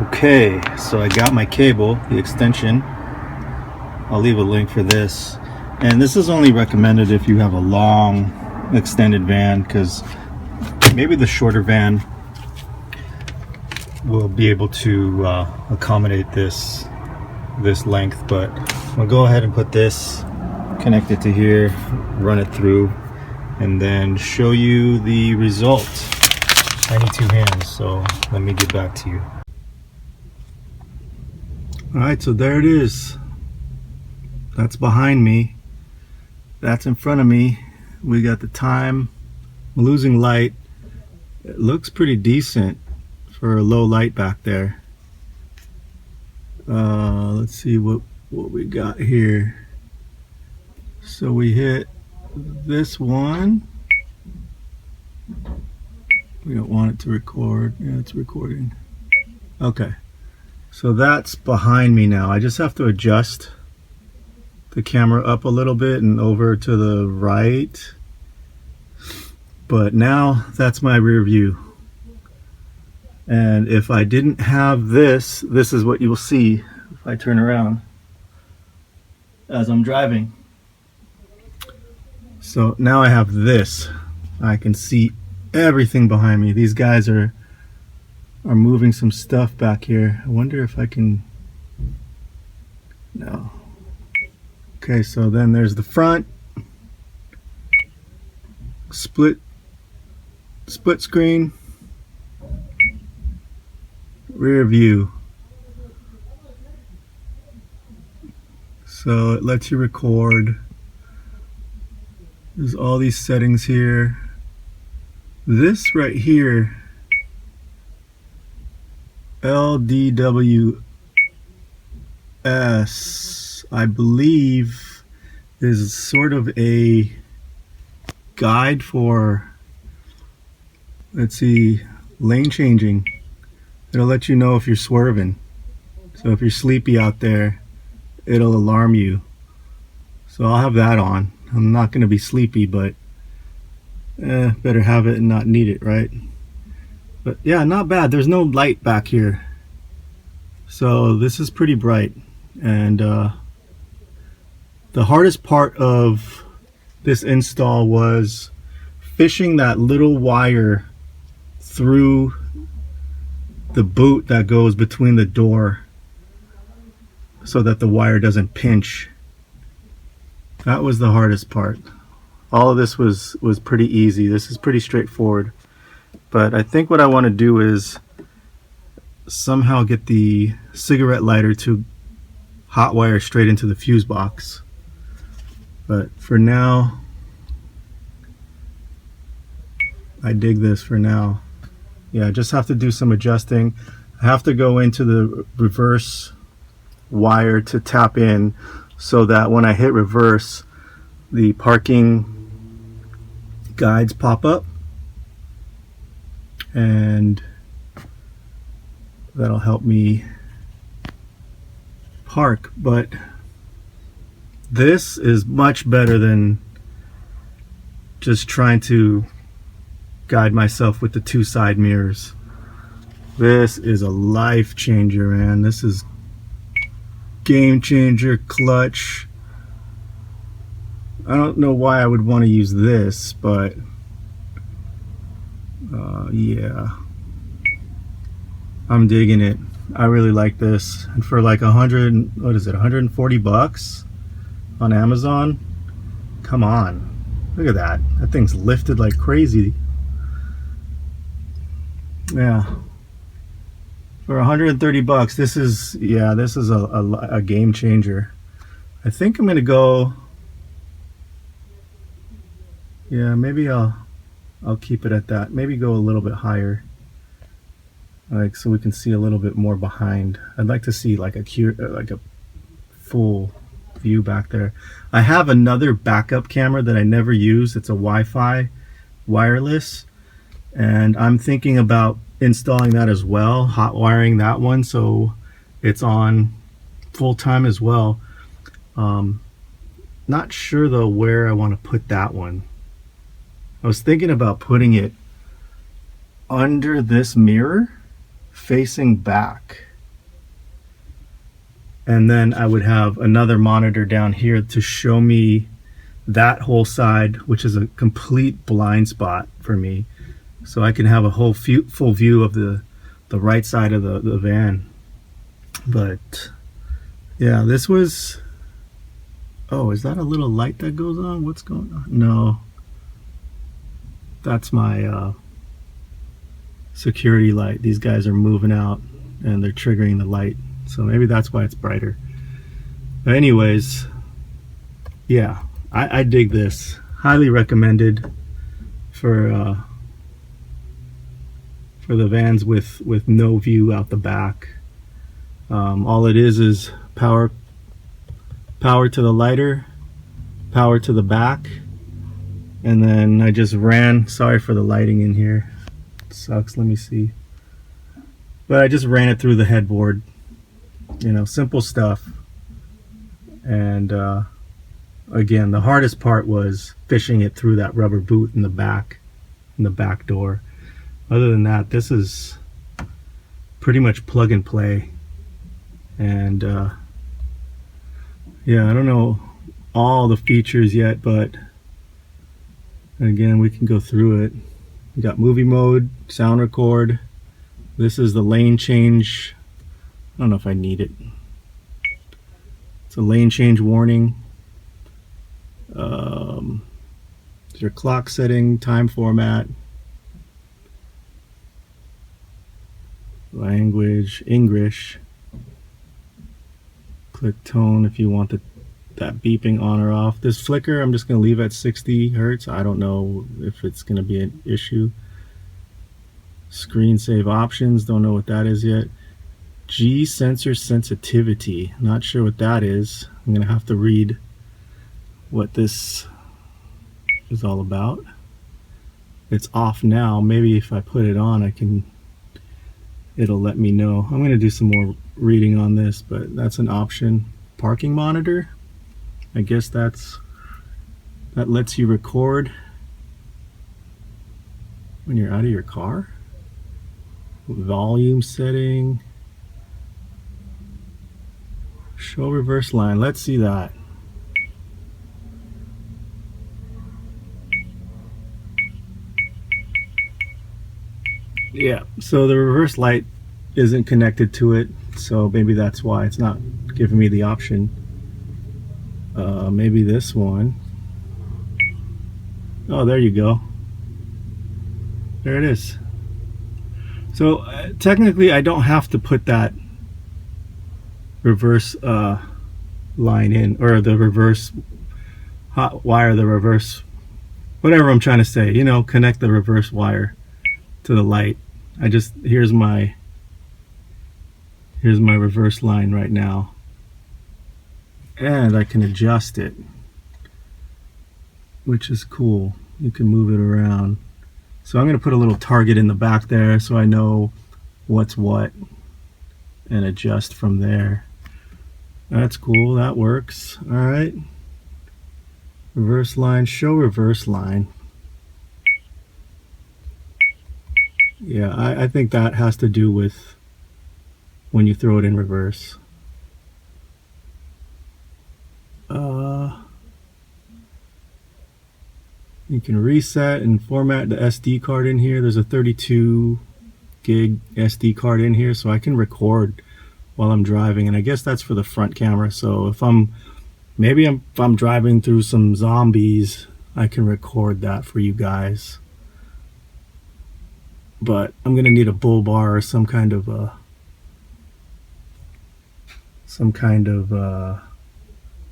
Okay, so I got my cable, the extension. I'll leave a link for this. And this is only recommended if you have a long extended van, because maybe the shorter van will be able to accommodate this length. But I'll go ahead and put this, connect it to here, run it through, and then show you the result. I need two hands, so let me get back to you. Alright, so there it is. That's behind me. That's in front of me. We got the time. I'm losing light. It looks pretty decent for a low light back there. Let's see what we got here. So we hit this one. We don't want it to record. Yeah, it's recording. Okay. So that's behind me now. I just have to adjust the camera up a little bit and over to the right. But now that's my rear view. And if I didn't have this, this is what you will see if I turn around as I'm driving. So now I have this. I can see everything behind me. These guys are moving some stuff back here. I wonder if I can. No. Okay, so then there's the front. Split screen. Rear view. So it lets you record. There's all these settings here. This right here, LDWS, I believe, is sort of a guide for, let's see, lane changing. It'll let you know if you're swerving. So if you're sleepy out there, it'll alarm you. So I'll have that on. I'm not going to be sleepy, but better have it and not need it, right? But yeah, not bad. There's no light back here, so this is pretty bright. And the hardest part of this install was fishing that little wire through the boot that goes between the door so that the wire doesn't pinch. That was the hardest part. All of this was pretty easy. This is pretty straightforward. But I think what I want to do is somehow get the cigarette lighter to hot wire straight into the fuse box. But for now, I dig this for now. Yeah, I just have to do some adjusting. I have to go into the reverse wire to tap in so that when I hit reverse, the parking guides pop up, and that'll help me park. But this is much better than just trying to guide myself with the two side mirrors. This is a life changer, man. This is game changer, clutch. I don't know why I would want to use this, but yeah, I'm digging it. I really like this. And for like 140 bucks on Amazon, come on, look at that. That thing's lifted like crazy. Yeah, for 130 bucks, this is, yeah, this is a game changer. I think I'm gonna go, yeah, maybe I'll keep it at that. Maybe go a little bit higher, like so we can see a little bit more behind. I'd like to see like a full view back there. I have another backup camera that I never use. It's a Wi-Fi wireless, and I'm thinking about installing that as well, hot wiring that one so it's on full time as well. Not sure though where I want to put that one. I was thinking about putting it under this mirror facing back. and then I would have another monitor down here to show me that whole side, which is a complete blind spot for me, so I can have a whole full view of the right side of the van. But yeah, this was, oh, is that a little light that goes on? What's going on? No, that's my security light. These guys are moving out and they're triggering the light, so maybe that's why it's brighter. But anyways, yeah, I dig this. Highly recommended for the vans with no view out the back. All it is power to the lighter, power to the back, and then I just ran, sorry for the lighting in here, it sucks, let me see, but I just ran it through the headboard. You know, simple stuff. And again, the hardest part was fishing it through that rubber boot in the back door. Other than that, this is pretty much plug and play. And yeah, I don't know all the features yet, but again, we can go through it. We got movie mode, sound record. This is the lane change. I don't know if I need it. It's a lane change warning. Your clock setting, time format, language, English. Click tone if you want that beeping on or off. This flicker, I'm just going to leave at 60 Hertz. I don't know if it's going to be an issue. Screen save options, don't know what that is yet. G sensor sensitivity, not sure what that is. I'm going to have to read what this is all about. It's off now. Maybe if I put it on, it'll let me know. I'm going to do some more reading on this, but that's an option. Parking monitor, I guess that lets you record when you're out of your car. Volume setting, show reverse line, let's see that. Yeah, so the reverse light isn't connected to it, so maybe that's why it's not giving me the option. Maybe this one. Oh, there you go. There it is. So technically I don't have to put that reverse line in, or the reverse hot wire, the reverse, whatever I'm trying to say, you know, connect the reverse wire to the light. I just, here's my reverse line right now, and I can adjust it, which is cool. You can move it around. So I'm going to put a little target in the back there so I know what's what and adjust from there. That's cool, that works. All right, reverse line, show reverse line. Yeah, I think that has to do with when you throw it in reverse. You can reset and format the SD card in here. There's a 32 gig SD card in here, so I can record while I'm driving, and I guess that's for the front camera. So if I'm driving through some zombies, I can record that for you guys. But I'm gonna need a bull bar or some kind of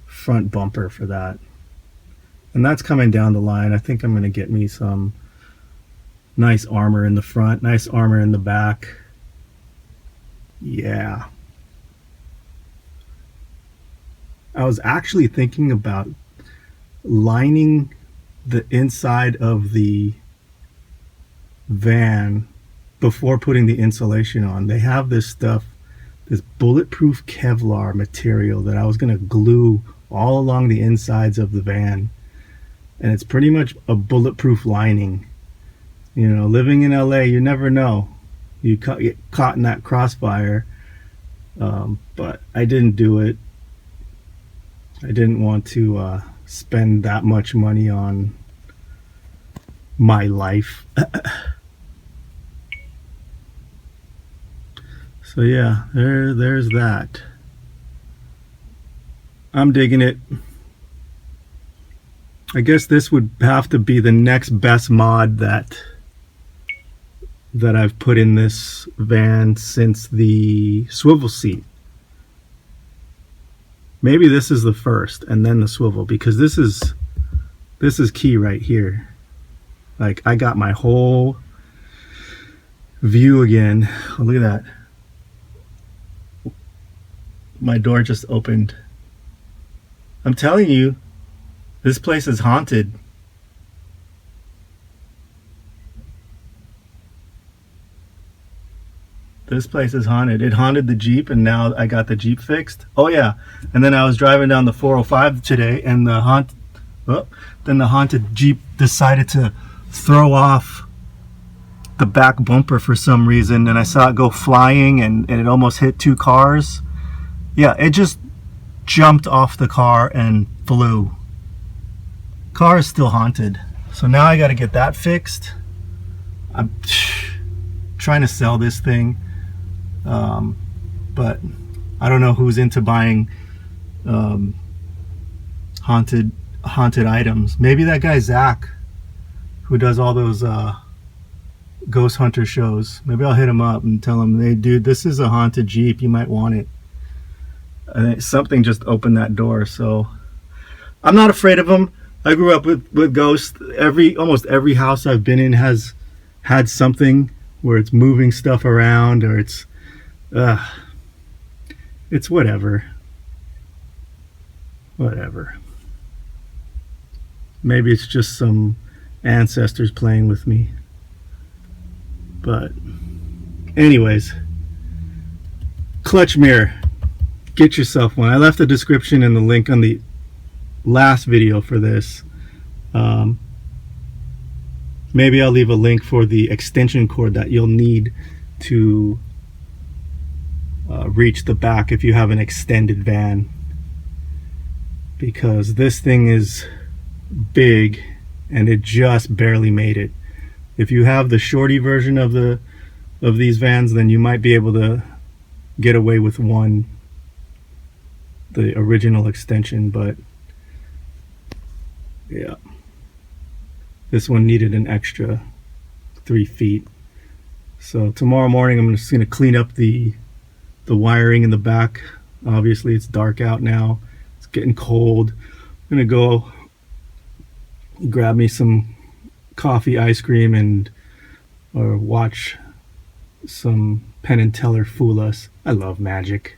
front bumper for that. And that's coming down the line. I think I'm going to get me some nice armor in the front, nice armor in the back. Yeah. I was actually thinking about lining the inside of the van before putting the insulation on. They have this stuff, this bulletproof Kevlar material that I was going to glue all along the insides of the van. And it's pretty much a bulletproof lining. You know, living in LA, you never know. You get caught in that crossfire But I didn't do it. I didn't want to spend that much money on my life. So yeah, there's that. I'm digging it. I guess this would have to be the next best mod that I've put in this van since the swivel seat. Maybe this is the first and then the swivel, because this is key right here. Like, I got my whole view again. Oh, look at that. My door just opened. I'm telling you, this place is haunted. This place is haunted. It haunted the Jeep, and now I got the Jeep fixed. Oh yeah, and then I was driving down the 405 today, and the haunted Jeep decided to throw off the back bumper for some reason, and I saw it go flying, and it almost hit two cars. Yeah, it just jumped off the car and flew. Car is still haunted. So now I got to get that fixed. I'm trying to sell this thing, but I don't know who's into buying haunted items. Maybe that guy Zach, who does all those ghost hunter shows. Maybe I'll hit him up and tell him, hey dude, this is a haunted Jeep, you might want it. And something just opened that door. So I'm not afraid of them. I grew up with ghosts. Almost every house I've been in has had something where it's moving stuff around, or it's whatever. Maybe it's just some ancestors playing with me. But anyways, clutch mirror, get yourself one. I left the description and the link on the last video for this. Maybe I'll leave a link for the extension cord that you'll need to reach the back if you have an extended van, because this thing is big and it just barely made it. If you have the shorty version of these vans, then you might be able to get away with one, the original extension, but yeah, this one needed an extra 3 feet. So tomorrow morning I'm just going to clean up the wiring in the back. Obviously it's dark out now, it's getting cold. I'm going to go grab me some coffee, ice cream, or watch some Penn and Teller fool us. I love magic.